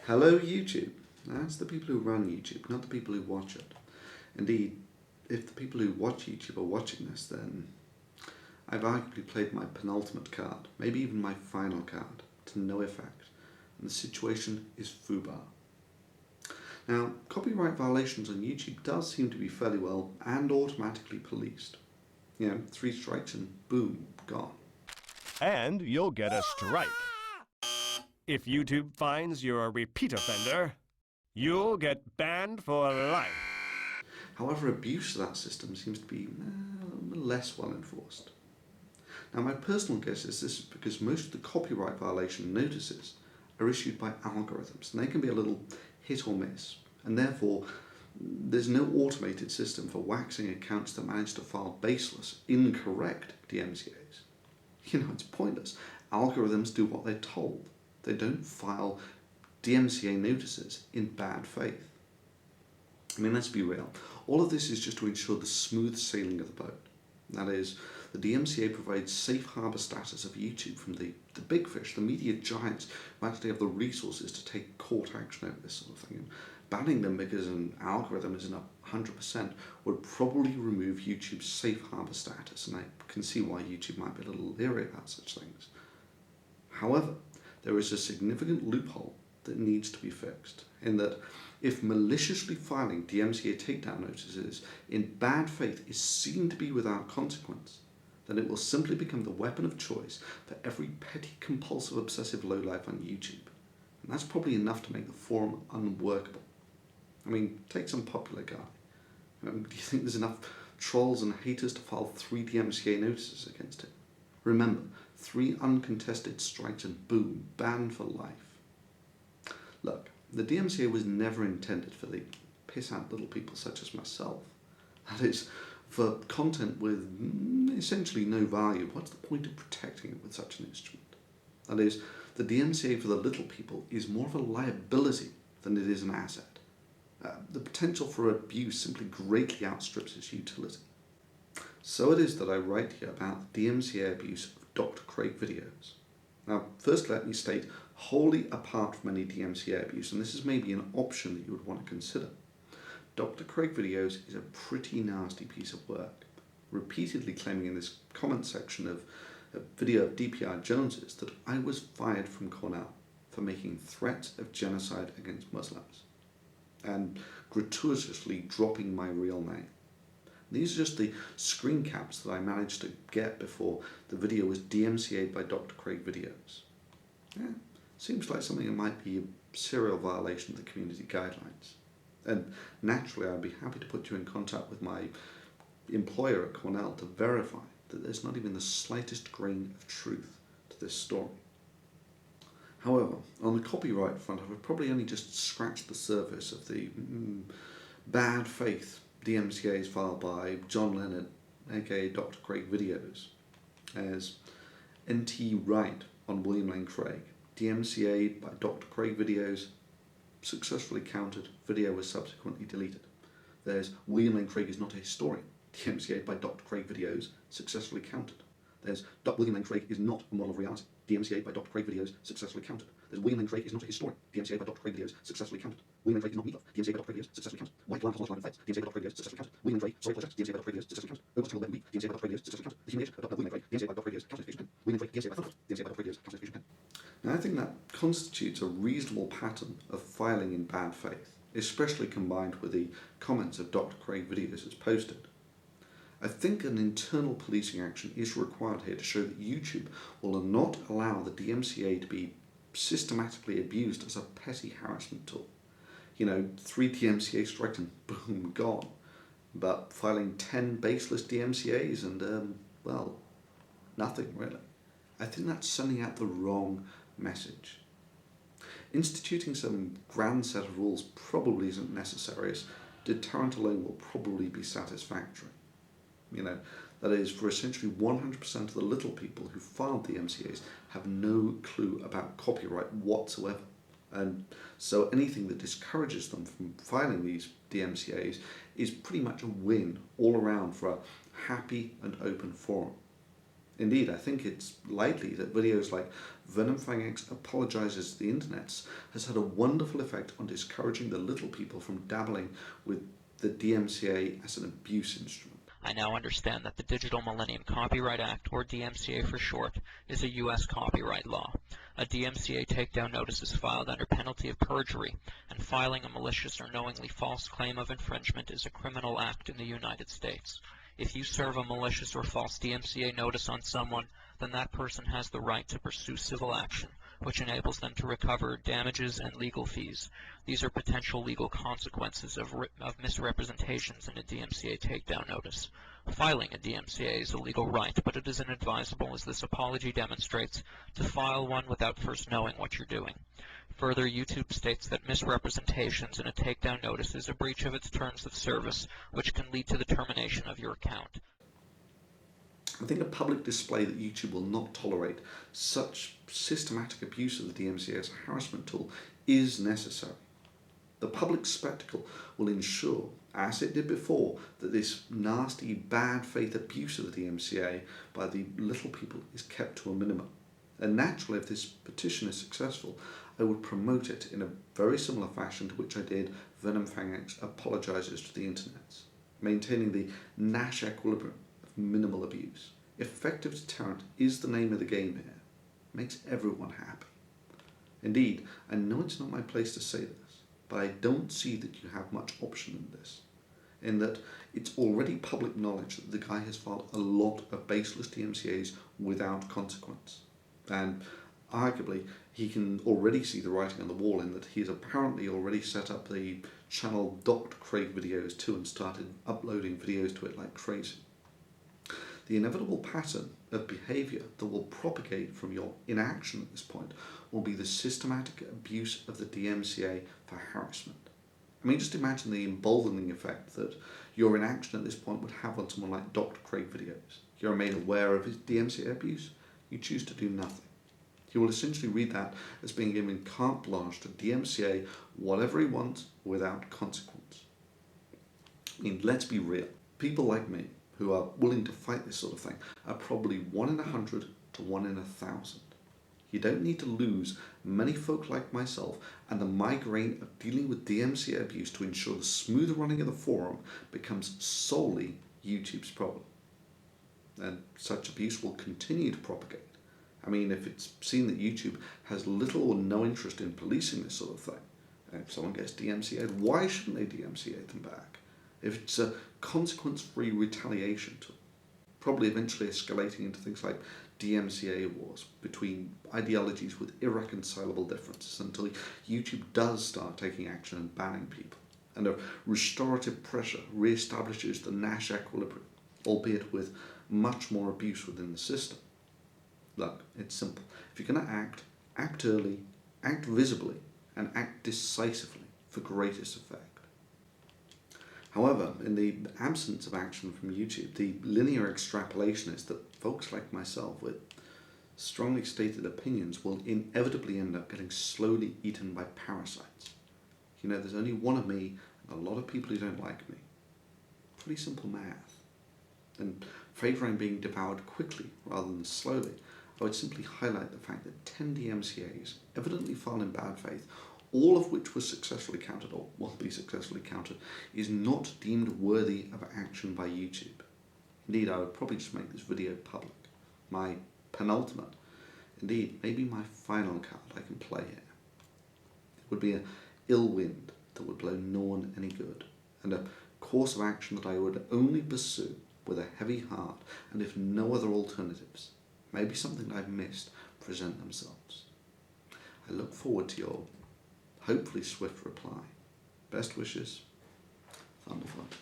Hello YouTube. That's the people who run YouTube, not the people who watch it. Indeed, if the people who watch YouTube are watching this, then I've arguably played my penultimate card, maybe even my final card, to no effect, and the situation is foobar. Now, copyright violations on YouTube does seem to be fairly well and automatically policed. 3 strikes and boom, gone. And you'll get a strike. If YouTube finds you're a repeat offender, you'll get banned for life. However, abuse of that system seems to be less well enforced. Now, my personal guess is this is because most of the copyright violation notices are issued by algorithms, and they can be a little hit or miss, and therefore there's no automated system for waxing accounts that manage to file baseless, incorrect DMCAs. It's pointless. Algorithms do what they're told. They don't file DMCA notices in bad faith. Let's be real. All of this is just to ensure the smooth sailing of the boat. That is, the DMCA provides safe harbour status of YouTube from the big fish, the media giants who actually have the resources to take court action over this sort of thing. And banning them because an algorithm isn't 100% would probably remove YouTube's safe harbour status, and I can see why YouTube might be a little leery about such things. However, there is a significant loophole that needs to be fixed, in that if maliciously filing DMCA takedown notices in bad faith is seen to be without consequence, then it will simply become the weapon of choice for every petty, compulsive, obsessive lowlife on YouTube. And that's probably enough to make the forum unworkable. Take some popular guy. Do you think there's enough trolls and haters to file 3 DMCA notices against him? Remember, 3 uncontested strikes and boom, banned for life. Look, the DMCA was never intended for the piss-out little people such as myself. That is, for content with essentially no value. What's the point of protecting it with such an instrument? That is, the DMCA for the little people is more of a liability than it is an asset. The potential for abuse simply greatly outstrips its utility. So it is that I write here about the DMCA abuse of Dr. Craig videos. Now, first let me state, wholly apart from any DMCA abuse, and this is maybe an option that you would want to consider, Dr. Craig videos is a pretty nasty piece of work, repeatedly claiming in this comment section of a video of DPR Jones's that I was fired from Cornell for making threats of genocide against Muslims, and gratuitously dropping my real name. These are just the screen caps that I managed to get before the video was DMCA'd by Dr. Craig videos. Seems like something that might be a serial violation of the community guidelines. And naturally, I'd be happy to put you in contact with my employer at Cornell to verify that there's not even the slightest grain of truth to this story. However, on the copyright front, I've probably only just scratched the surface of the bad faith DMCAs filed by John Leonard, aka Dr. Craig videos, as N.T. Wright on William Lane Craig, DMCA by Dr. Craig videos, successfully countered, video was subsequently deleted. There's William Lane Craig is not a historian, DMCA by Dr. Craig videos, successfully countered. There's William Lane Craig is not a model of reality, DMCA by Dr. Craig videos, successfully countered. There's William Lane Craig is not a historian, DMCA by Dr. Craig videos, successfully countered. William Lane Craig is not meatloaf, DMCA by Dr. Craig videos, successfully countered. White lamb has lost line of fights, DMCA by Dr. Craig videos, successfully countered. William Lane Craig, sorry pleasure, DMCA by Dr. Craig videos, successfully countered. Overtime level beef, DMCA by Dr. Craig videos, successfully countered. The humiliation of William Lane Craig, DMCA by Dr. Craig videos, counter-notification pen. William Lane Craig, DMCA by Thunder, DMCA by Dr. Craig videos, counter-notification pen. Now I think that constitutes a reasonable pattern of filing in bad faith, especially combined with the comments of Dr. Craig videos as posted. I think an internal policing action is required here to show that YouTube will not allow the DMCA to be systematically abused as a petty harassment tool. 3 DMCA strikes and boom, gone. But filing 10 baseless DMCAs and, nothing really. I think that's sending out the wrong message. Instituting some grand set of rules probably isn't necessary, as deterrent alone will probably be satisfactory. That is, for essentially 100% of the little people who filed the DMCAs have no clue about copyright whatsoever. And so anything that discourages them from filing these DMCAs is pretty much a win all around for a happy and open forum. Indeed, I think it's likely that videos like Venomfangx apologizes to the internets has had a wonderful effect on discouraging the little people from dabbling with the DMCA as an abuse instrument. I now understand that the Digital Millennium Copyright Act, or DMCA for short, is a U.S. copyright law. A DMCA takedown notice is filed under penalty of perjury, and filing a malicious or knowingly false claim of infringement is a criminal act in the United States. If you serve a malicious or false DMCA notice on someone, then that person has the right to pursue civil action, which enables them to recover damages and legal fees. These are potential legal consequences of misrepresentations in a DMCA takedown notice. Filing a DMCA is a legal right, but it is inadvisable, as this apology demonstrates, to file one without first knowing what you're doing. Further, YouTube states that misrepresentations in a takedown notice is a breach of its terms of service, which can lead to the termination of your account. I think a public display that YouTube will not tolerate such systematic abuse of the DMCA as a harassment tool is necessary. The public spectacle will ensure, as it did before, that this nasty, bad faith abuse of the DMCA by the little people is kept to a minimum. And naturally, if this petition is successful, I would promote it in a very similar fashion to which I did Venomfangx apologizes to the internet, maintaining the Nash equilibrium of minimal abuse. Effective deterrent is the name of the game here. It makes everyone happy. Indeed, I know it's not my place to say this, but I don't see that you have much option in this, in that it's already public knowledge that the guy has filed a lot of baseless DMCAs without consequence. And arguably, he can already see the writing on the wall in that he has apparently already set up the channel Dr. Craig Videos too and started uploading videos to it like crazy. The inevitable pattern of behaviour that will propagate from your inaction at this point will be the systematic abuse of the DMCA for harassment. I mean, just imagine the emboldening effect that your inaction at this point would have on someone like Dr. Craig Videos. You're made aware of his DMCA abuse, you choose to do nothing. He will essentially read that as being given carte blanche to DMCA whatever he wants without consequence. I mean, let's be real. People like me, who are willing to fight this sort of thing, are probably 1 in 100 to 1 in 1,000. You don't need to lose many folk like myself and the migraine of dealing with DMCA abuse to ensure the smooth running of the forum becomes solely YouTube's problem. And such abuse will continue to propagate. I mean, if it's seen that YouTube has little or no interest in policing this sort of thing, if someone gets DMCA'd, why shouldn't they DMCA them back? If it's a consequence-free retaliation tool, probably eventually escalating into things like DMCA wars between ideologies with irreconcilable differences until YouTube does start taking action and banning people, and a restorative pressure re-establishes the Nash equilibrium, albeit with much more abuse within the system. Look, it's simple. If you're going to act early, act visibly, and act decisively for greatest effect. However, in the absence of action from YouTube, the linear extrapolation is that folks like myself with strongly stated opinions will inevitably end up getting slowly eaten by parasites. You know, there's only one of me and a lot of people who don't like me. Pretty simple math. And favouring being devoured quickly rather than slowly, I would simply highlight the fact that 10 DMCAs, evidently filed in bad faith, all of which was successfully counted or will be successfully counted, is not deemed worthy of action by YouTube. Indeed, I would probably just make this video public. My penultimate, indeed, maybe my final card I can play here. It would be an ill wind that would blow no one any good, and a course of action that I would only pursue with a heavy heart, and if no other alternatives, maybe something I've missed, present themselves. I look forward to your hopefully swift reply. Best wishes, Thunderfoot.